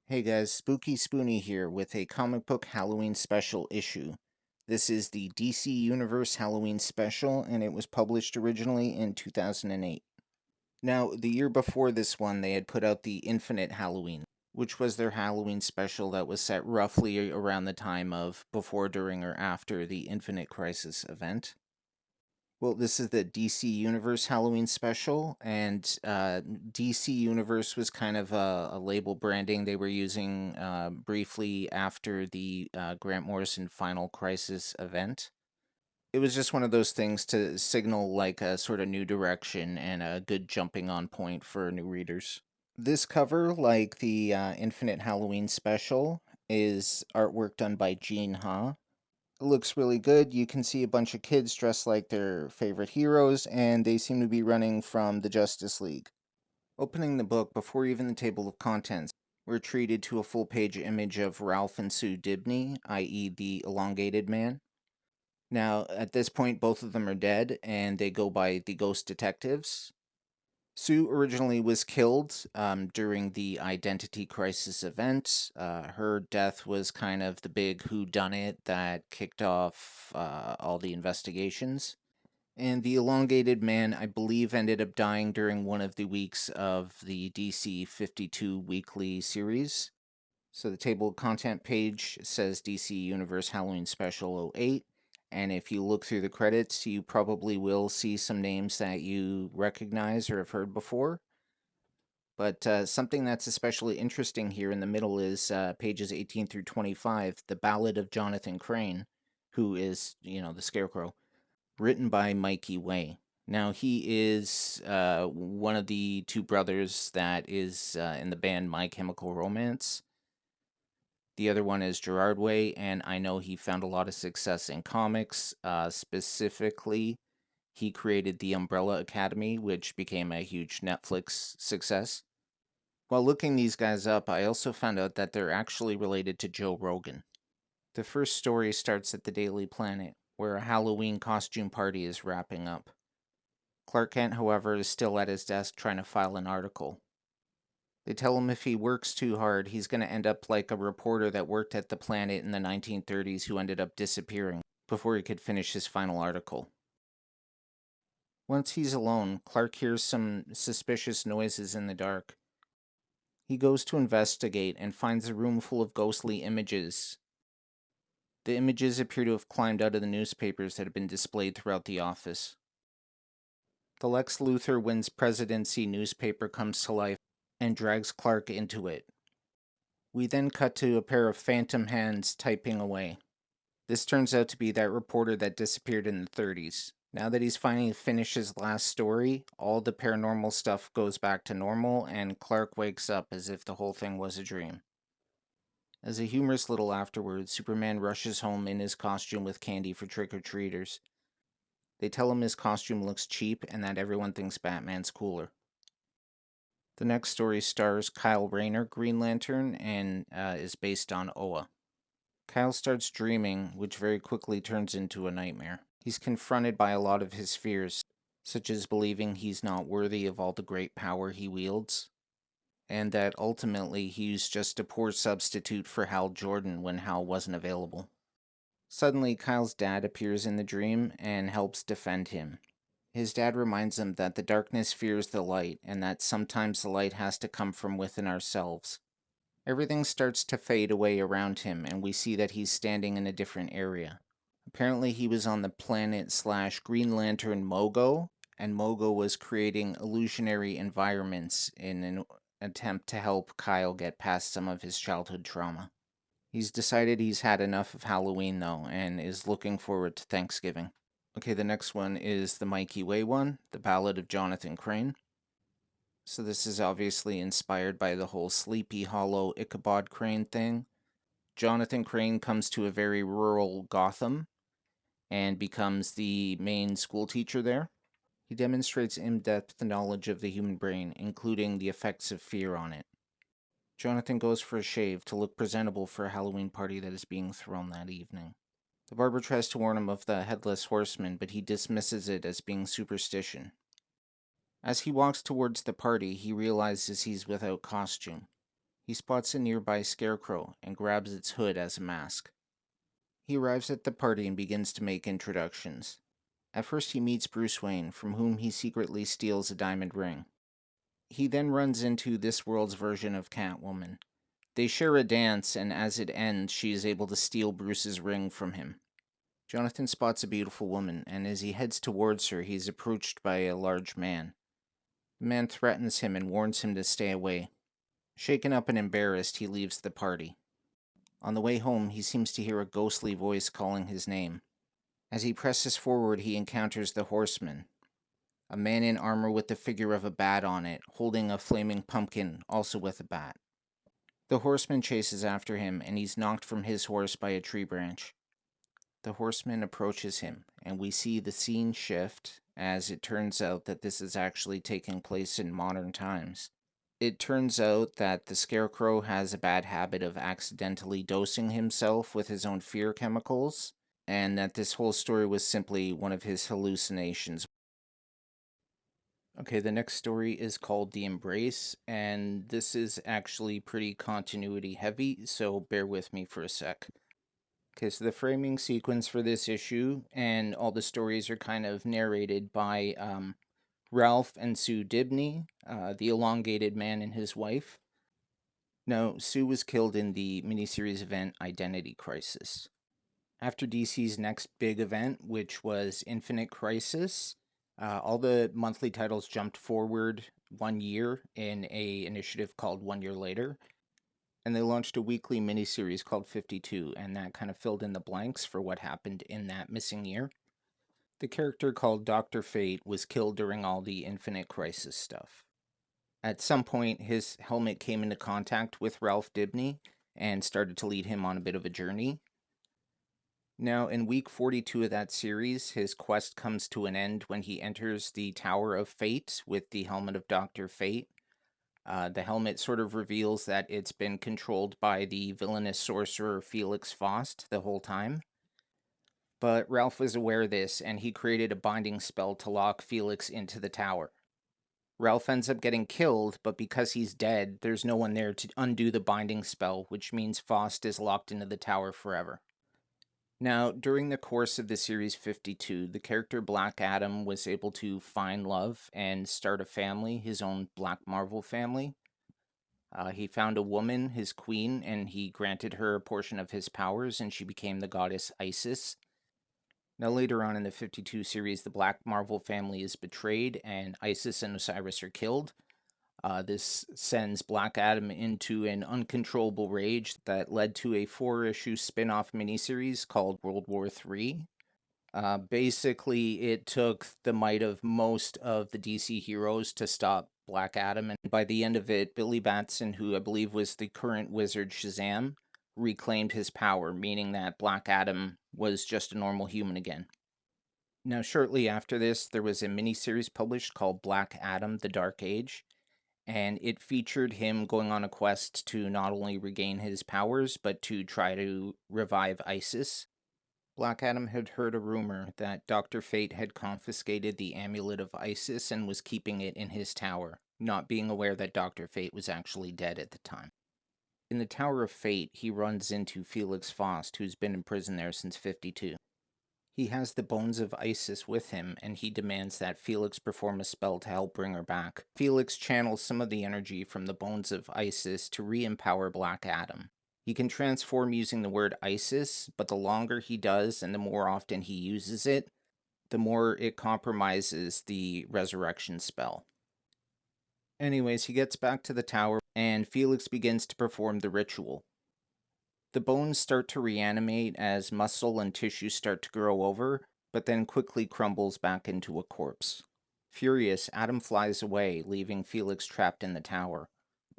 Hey guys, Spooky Spoonie here with a comic book Halloween special issue. This is the DC Universe Halloween special, and it was published originally in 2008. Now, the year before this one, they had put out the Infinite Halloween, which was their Halloween special that was set roughly around the time of before, during, or after the Infinite Crisis event. Well, this is the DC Universe Halloween special, and DC Universe was kind of a label branding they were using briefly after the Grant Morrison Final Crisis event. It was just one of those things to signal like a sort of new direction and a good jumping on point for new readers. This cover, like the Infinite Halloween special, is artwork done by Gene Ha. It looks really good. You can see a bunch of kids dressed like their favorite heroes, and they seem to be running from the Justice League. Opening the book, before even the table of contents, we're treated to a full-page image of Ralph and Sue Dibney, i.e. the elongated man. Now, at this point, both of them are dead, and they go by the Ghost Detectives. Sue originally was killed during the Identity Crisis event. Her death was kind of the big whodunit that kicked off all the investigations. And the Elongated Man, I believe, ended up dying during one of the weeks of the DC 52 weekly series. So the table of content page says DC Universe Halloween Special '08. And if you look through the credits, you probably will see some names that you recognize or have heard before. But something that's especially interesting here in the middle is pages 18 through 25, The Ballad of Jonathan Crane, who is, the Scarecrow, written by Mikey Way. Now, he is one of the two brothers that is in the band My Chemical Romance. The other one is Gerard Way, and I know he found a lot of success in comics. Specifically, he created the Umbrella Academy, which became a huge Netflix success. While looking these guys up, I also found out that they're actually related to Joe Rogan. The first story starts at the Daily Planet, where a Halloween costume party is wrapping up. Clark Kent, however, is still at his desk trying to file an article. They tell him if he works too hard, he's going to end up like a reporter that worked at the Planet in the 1930s who ended up disappearing before he could finish his final article. Once he's alone, Clark hears some suspicious noises in the dark. He goes to investigate and finds a room full of ghostly images. The images appear to have climbed out of the newspapers that have been displayed throughout the office. The Lex Luthor wins presidency newspaper comes to life and drags Clark into it. We then cut to a pair of phantom hands typing away. This turns out to be that reporter that disappeared in the 30s. Now that he's finally finished his last story, all the paranormal stuff goes back to normal, and Clark wakes up as if the whole thing was a dream. As a humorous little afterward, Superman rushes home in his costume with candy for trick-or-treaters. They tell him his costume looks cheap and that everyone thinks Batman's cooler. The next story stars Kyle Rayner, Green Lantern, and is based on Oa. Kyle starts dreaming, which very quickly turns into a nightmare. He's confronted by a lot of his fears, such as believing he's not worthy of all the great power he wields, and that ultimately he's just a poor substitute for Hal Jordan when Hal wasn't available. Suddenly, Kyle's dad appears in the dream and helps defend him. His dad reminds him that the darkness fears the light, and that sometimes the light has to come from within ourselves. Everything starts to fade away around him, and we see that he's standing in a different area. Apparently he was on the planet/Green Lantern Mogo, and Mogo was creating illusionary environments in an attempt to help Kyle get past some of his childhood trauma. He's decided he's had enough of Halloween, though, and is looking forward to Thanksgiving. Okay, the next one is the Mikey Way one, The Ballad of Jonathan Crane. So this is obviously inspired by the whole Sleepy Hollow Ichabod Crane thing. Jonathan Crane comes to a very rural Gotham and becomes the main school teacher there. He demonstrates in-depth knowledge of the human brain, including the effects of fear on it. Jonathan goes for a shave to look presentable for a Halloween party that is being thrown that evening. The barber tries to warn him of the Headless Horseman, but he dismisses it as being superstition. As he walks towards the party, he realizes he's without costume. He spots a nearby Scarecrow and grabs its hood as a mask. He arrives at the party and begins to make introductions. At first he meets Bruce Wayne, from whom he secretly steals a diamond ring. He then runs into this world's version of Catwoman. They share a dance, and as it ends, she is able to steal Bruce's ring from him. Jonathan spots a beautiful woman, and as he heads towards her, he is approached by a large man. The man threatens him and warns him to stay away. Shaken up and embarrassed, he leaves the party. On the way home, he seems to hear a ghostly voice calling his name. As he presses forward, he encounters the Horseman, a man in armor with the figure of a bat on it, holding a flaming pumpkin, also with a bat. The Horseman chases after him, and he's knocked from his horse by a tree branch. The Horseman approaches him, and we see the scene shift, as it turns out that this is actually taking place in modern times. It turns out that the Scarecrow has a bad habit of accidentally dosing himself with his own fear chemicals, and that this whole story was simply one of his hallucinations. Okay, the next story is called The Embrace, and this is actually pretty continuity heavy, so bear with me for a sec. Okay, so the framing sequence for this issue and all the stories are kind of narrated by Ralph and Sue Dibney, the elongated man and his wife. Now, Sue was killed in the miniseries event Identity Crisis. After DC's next big event, which was Infinite Crisis, all the monthly titles jumped forward 1 year in a initiative called 1 Year Later, and they launched a weekly miniseries called 52, and that kind of filled in the blanks for what happened in that missing year. The character called Dr. Fate was killed during all the Infinite Crisis stuff. At some point, his helmet came into contact with Ralph Dibney and started to lead him on a bit of a journey. Now, in week 42 of that series, his quest comes to an end when he enters the Tower of Fate with the helmet of Dr. Fate. The helmet sort of reveals that it's been controlled by the villainous sorcerer Felix Faust the whole time. But Ralph was aware of this, and he created a binding spell to lock Felix into the tower. Ralph ends up getting killed, but because he's dead, there's no one there to undo the binding spell, which means Faust is locked into the tower forever. Now, during the course of the series 52, the character Black Adam was able to find love and start a family, his own Black Marvel family. He found a woman, his queen, and he granted her a portion of his powers, and she became the goddess Isis. Now, later on in the 52 series, the Black Marvel family is betrayed, and Isis and Osiris are killed. This sends Black Adam into an uncontrollable rage that led to a 4-issue spin-off miniseries called World War III. Basically, it took the might of most of the DC heroes to stop Black Adam, and by the end of it, Billy Batson, who I believe was the current wizard Shazam, reclaimed his power, meaning that Black Adam was just a normal human again. Now, shortly after this, there was a miniseries published called Black Adam: The Dark Age, and it featured him going on a quest to not only regain his powers, but to try to revive Isis. Black Adam had heard a rumor that Dr. Fate had confiscated the amulet of Isis and was keeping it in his tower, not being aware that Dr. Fate was actually dead at the time. In the Tower of Fate, he runs into Felix Faust, who's been in prison there since 52. He has the bones of Isis with him, and he demands that Felix perform a spell to help bring her back. Felix channels some of the energy from the bones of Isis to re-empower Black Adam. He can transform using the word Isis, but the longer he does and the more often he uses it, the more it compromises the resurrection spell. Anyways, he gets back to the tower, and Felix begins to perform the ritual. The bones start to reanimate as muscle and tissue start to grow over, but then quickly crumbles back into a corpse. Furious, Adam flies away, leaving Felix trapped in the tower.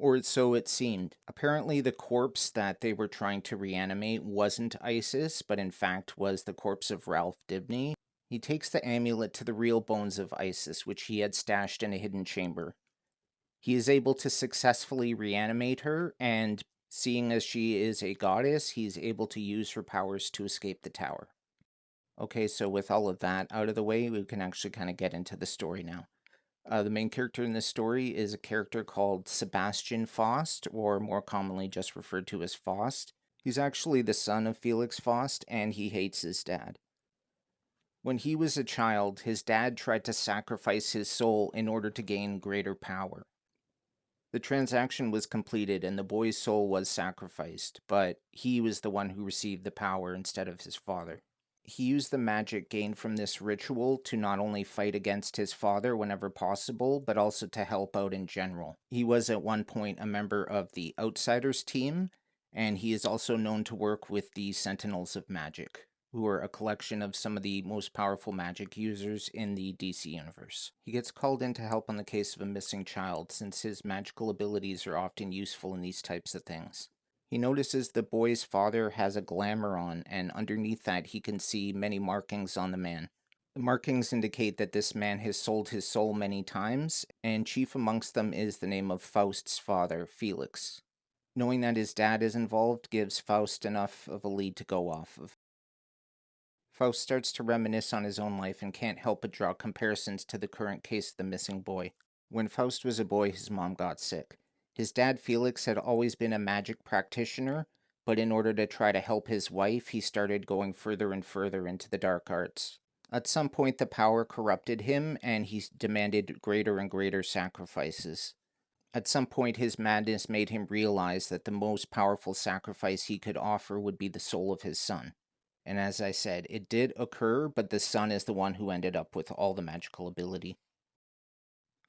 Or so it seemed. Apparently the corpse that they were trying to reanimate wasn't Isis, but in fact was the corpse of Ralph Dibney. He takes the amulet to the real bones of Isis, which he had stashed in a hidden chamber. He is able to successfully reanimate her, and seeing as she is a goddess, he's able to use her powers to escape the tower. Okay, so with all of that out of the way, we can actually kind of get into the story now. The main character in this story is a character called Sebastian Faust, or more commonly just referred to as Faust. He's actually the son of Felix Faust, and he hates his dad. When he was a child, his dad tried to sacrifice his soul in order to gain greater power. The transaction was completed and the boy's soul was sacrificed, but he was the one who received the power instead of his father. He used the magic gained from this ritual to not only fight against his father whenever possible, but also to help out in general. He was at one point a member of the Outsiders team, and he is also known to work with the Sentinels of Magic, who are a collection of some of the most powerful magic users in the DC universe. He gets called in to help on the case of a missing child, since his magical abilities are often useful in these types of things. He notices the boy's father has a glamour on, and underneath that he can see many markings on the man. The markings indicate that this man has sold his soul many times, and chief amongst them is the name of Faust's father, Felix. Knowing that his dad is involved gives Faust enough of a lead to go off of. Faust starts to reminisce on his own life and can't help but draw comparisons to the current case of the missing boy. When Faust was a boy, his mom got sick. His dad, Felix, had always been a magic practitioner, but in order to try to help his wife, he started going further and further into the dark arts. At some point, the power corrupted him, and he demanded greater and greater sacrifices. At some point, his madness made him realize that the most powerful sacrifice he could offer would be the soul of his son. And as I said, it did occur, but the son is the one who ended up with all the magical ability.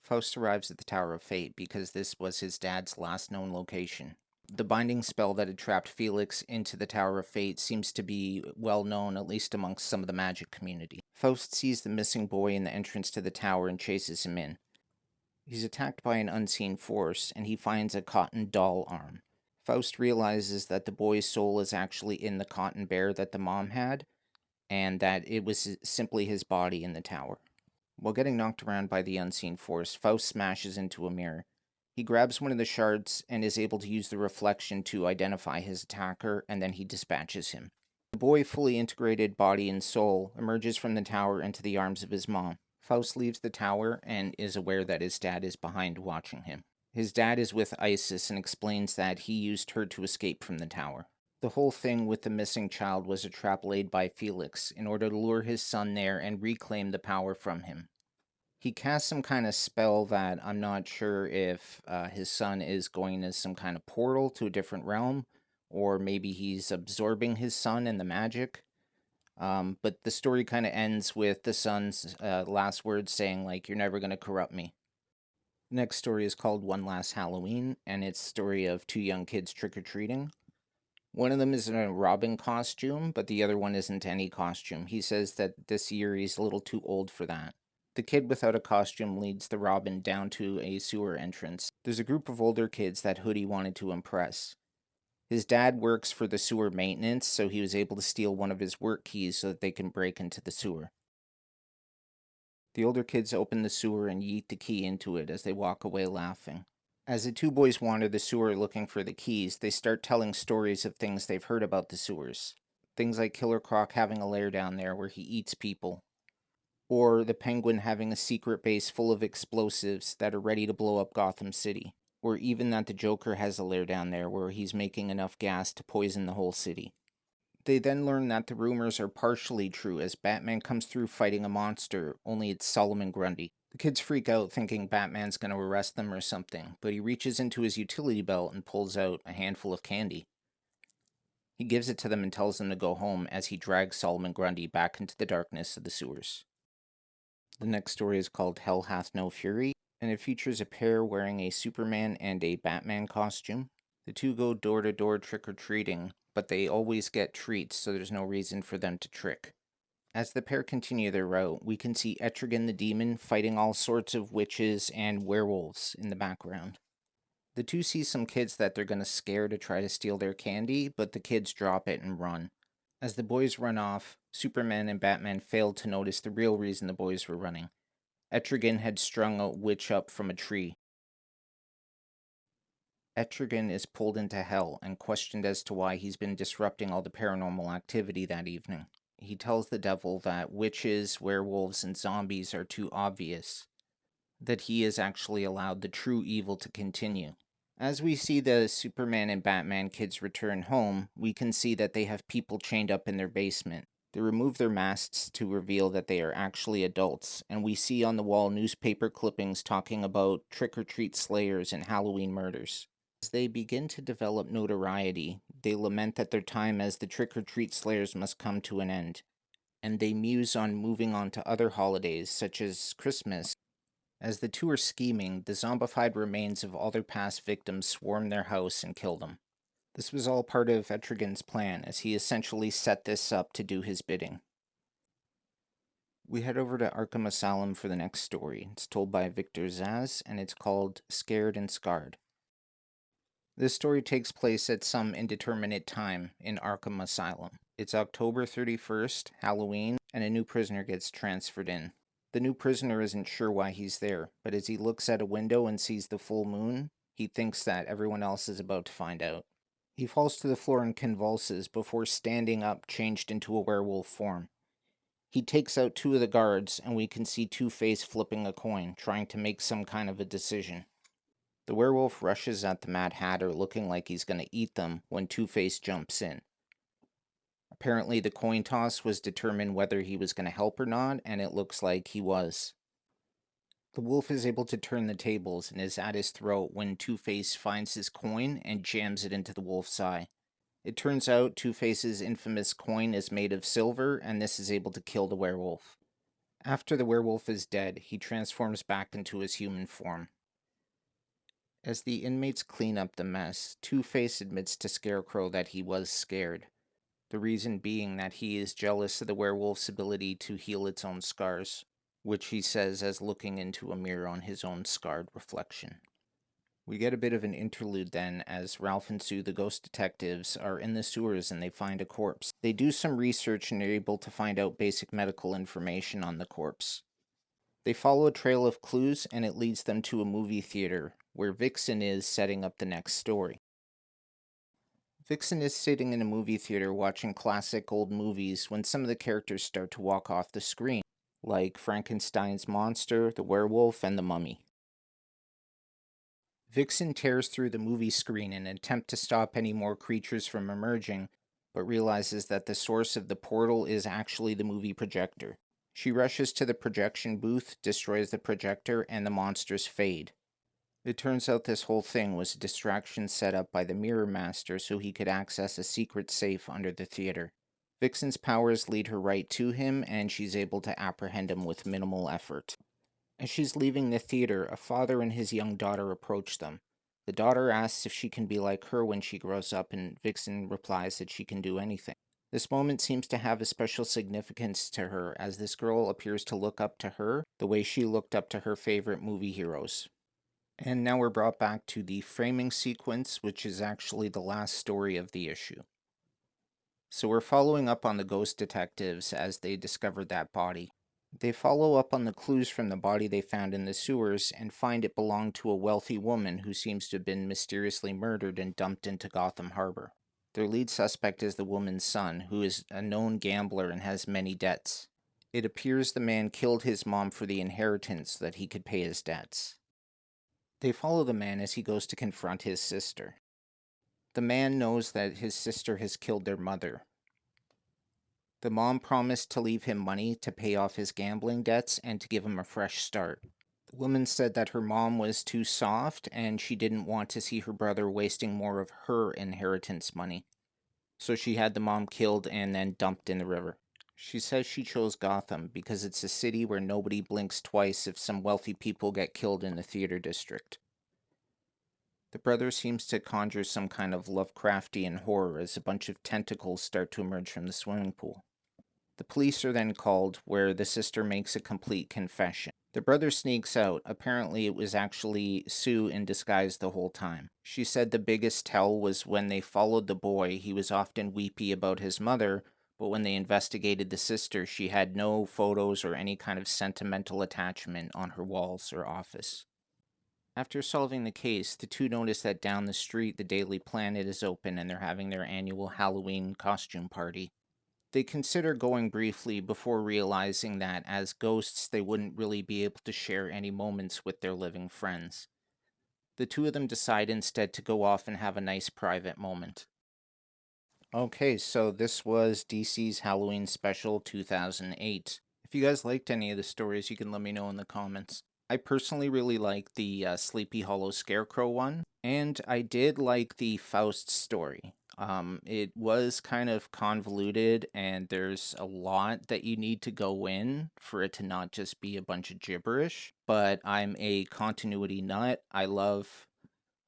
Faust arrives at the Tower of Fate because this was his dad's last known location. The binding spell that had trapped Felix into the Tower of Fate seems to be well known, at least amongst some of the magic community. Faust sees the missing boy in the entrance to the tower and chases him in. He's attacked by an unseen force, and he finds a cotton doll arm. Faust realizes that the boy's soul is actually in the cotton bear that the mom had, and that it was simply his body in the tower. While getting knocked around by the unseen force, Faust smashes into a mirror. He grabs one of the shards and is able to use the reflection to identify his attacker, and then he dispatches him. The boy, fully integrated body and soul, emerges from the tower into the arms of his mom. Faust leaves the tower and is aware that his dad is behind watching him. His dad is with Isis and explains that he used her to escape from the tower. The whole thing with the missing child was a trap laid by Felix in order to lure his son there and reclaim the power from him. He casts some kind of spell that I'm not sure if his son is going as some kind of portal to a different realm, or maybe he's absorbing his son in the magic. But the story kind of ends with the son's last words saying, like, "You're never going to corrupt me." The next story is called One Last Halloween, and it's a story of two young kids trick-or-treating. One of them is in a Robin costume, but the other one isn't any costume. He says that this year he's a little too old for that. The kid without a costume leads the Robin down to a sewer entrance. There's a group of older kids that Hoodie wanted to impress. His dad works for the sewer maintenance, so he was able to steal one of his work keys so that they can break into the sewer. The older kids open the sewer and yeet the key into it as they walk away laughing. As the two boys wander the sewer looking for the keys, they start telling stories of things they've heard about the sewers. Things like Killer Croc having a lair down there where he eats people, or the Penguin having a secret base full of explosives that are ready to blow up Gotham City, or even that the Joker has a lair down there where he's making enough gas to poison the whole city. They then learn that the rumors are partially true as Batman comes through fighting a monster, only it's Solomon Grundy. The kids freak out thinking Batman's going to arrest them or something, but he reaches into his utility belt and pulls out a handful of candy. He gives it to them and tells them to go home as he drags Solomon Grundy back into the darkness of the sewers. The next story is called Hell Hath No Fury, and it features a pair wearing a Superman and a Batman costume. The two go door to door trick-or-treating, but they always get treats, so there's no reason for them to trick. As the pair continue their route, we can see Etrigan the Demon fighting all sorts of witches and werewolves in the background. The two see some kids that they're going to scare to try to steal their candy, but the kids drop it and run. As the boys run off, Superman and Batman failed to notice the real reason the boys were running. Etrigan had strung a witch up from a tree. Etrigan is pulled into hell and questioned as to why he's been disrupting all the paranormal activity that evening. He tells the devil that witches, werewolves, and zombies are too obvious. that he has actually allowed the true evil to continue. As we see the Superman and Batman kids return home, we can see that they have people chained up in their basement. They remove their masks to reveal that they are actually adults, and we see on the wall newspaper clippings talking about trick-or-treat slayers and Halloween murders. As they begin to develop notoriety, they lament that their time as the trick-or-treat slayers must come to an end, and they muse on moving on to other holidays, such as Christmas. As the two are scheming, the zombified remains of all their past victims swarm their house and kill them. This was all part of Etrigan's plan, as he essentially set this up to do his bidding. We head over to Arkham Asylum for the next story. It's told by Victor Zsasz, and it's called Scared and Scarred. This story takes place at some indeterminate time in Arkham Asylum. It's October 31st, Halloween, and a new prisoner gets transferred in. The new prisoner isn't sure why he's there, but as he looks at a window and sees the full moon, he thinks that everyone else is about to find out. He falls to the floor and convulses before standing up, changed into a werewolf form. He takes out two of the guards, and we can see Two-Face flipping a coin, trying to make some kind of a decision. The werewolf rushes at the Mad Hatter, looking like he's going to eat them, when Two-Face jumps in. Apparently the coin toss was determined whether he was going to help or not, and it looks like he was. The wolf is able to turn the tables and is at his throat when Two-Face finds his coin and jams it into the wolf's eye. It turns out Two-Face's infamous coin is made of silver, and this is able to kill the werewolf. After the werewolf is dead, he transforms back into his human form. As the inmates clean up the mess, Two-Face admits to Scarecrow that he was scared. The reason being that he is jealous of the werewolf's ability to heal its own scars, which he says as looking into a mirror on his own scarred reflection. We get a bit of an interlude then, as Ralph and Sue, the ghost detectives, are in the sewers and they find a corpse. They do some research and are able to find out basic medical information on the corpse. They follow a trail of clues and it leads them to a movie theater, where Vixen is setting up the next story. Vixen is sitting in a movie theater watching classic old movies when some of the characters start to walk off the screen, like Frankenstein's monster, the werewolf, and the mummy. Vixen tears through the movie screen in an attempt to stop any more creatures from emerging, but realizes that the source of the portal is actually the movie projector. She rushes to the projection booth, destroys the projector, and the monsters fade. It turns out this whole thing was a distraction set up by the Mirror Master so he could access a secret safe under the theater. Vixen's powers lead her right to him, and she's able to apprehend him with minimal effort. As she's leaving the theater, a father and his young daughter approach them. The daughter asks if she can be like her when she grows up, and Vixen replies that she can do anything. This moment seems to have a special significance to her, as this girl appears to look up to her the way she looked up to her favorite movie heroes. And now we're brought back to the framing sequence, which is actually the last story of the issue. So we're following up on the ghost detectives as they discovered that body. They follow up on the clues from the body they found in the sewers and find it belonged to a wealthy woman who seems to have been mysteriously murdered and dumped into Gotham Harbor. Their lead suspect is the woman's son, who is a known gambler and has many debts. It appears the man killed his mom for the inheritance so that he could pay his debts. They follow the man as he goes to confront his sister. The man knows that his sister has killed their mother. The mom promised to leave him money to pay off his gambling debts and to give him a fresh start. The woman said that her mom was too soft and she didn't want to see her brother wasting more of her inheritance money. So she had the mom killed and then dumped in the river. She says she chose Gotham because it's a city where nobody blinks twice if some wealthy people get killed in the theater district. The brother seems to conjure some kind of Lovecraftian horror as a bunch of tentacles start to emerge from the swimming pool. The police are then called, where the sister makes a complete confession. The brother sneaks out. Apparently it was actually Sue in disguise the whole time. She said the biggest tell was when they followed the boy, he was often weepy about his mother, but when they investigated the sister, she had no photos or any kind of sentimental attachment on her walls or office. After solving the case, the two notice that down the street the Daily Planet is open and they're having their annual Halloween costume party. They consider going briefly before realizing that as ghosts, they wouldn't really be able to share any moments with their living friends. The two of them decide instead to go off and have a nice private moment. Okay, so this was DC's Halloween Special 2008. If you guys liked any of the stories, you can let me know in the comments. I personally really like the Sleepy Hollow Scarecrow one, and I did like the Faust story. It was kind of convoluted, and there's a lot that you need to go in for it to not just be a bunch of gibberish. But I'm a continuity nut. I love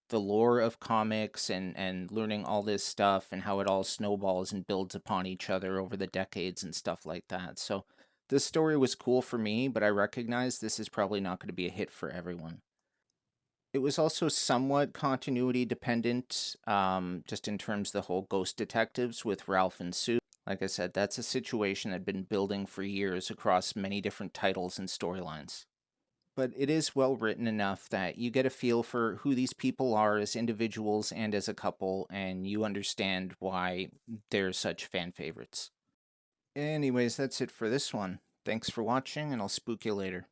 the lore of comics and learning all this stuff and how it all snowballs and builds upon each other over the decades and stuff like that. So this story was cool for me, but I recognize this is probably not going to be a hit for everyone. It was also somewhat continuity dependent, just in terms of the whole ghost detectives with Ralph and Sue. Like I said, that's a situation that had been building for years across many different titles and storylines. But it is well written enough that you get a feel for who these people are as individuals and as a couple, and you understand why they're such fan favorites. Anyways, that's it for this one. Thanks for watching, and I'll spook you later.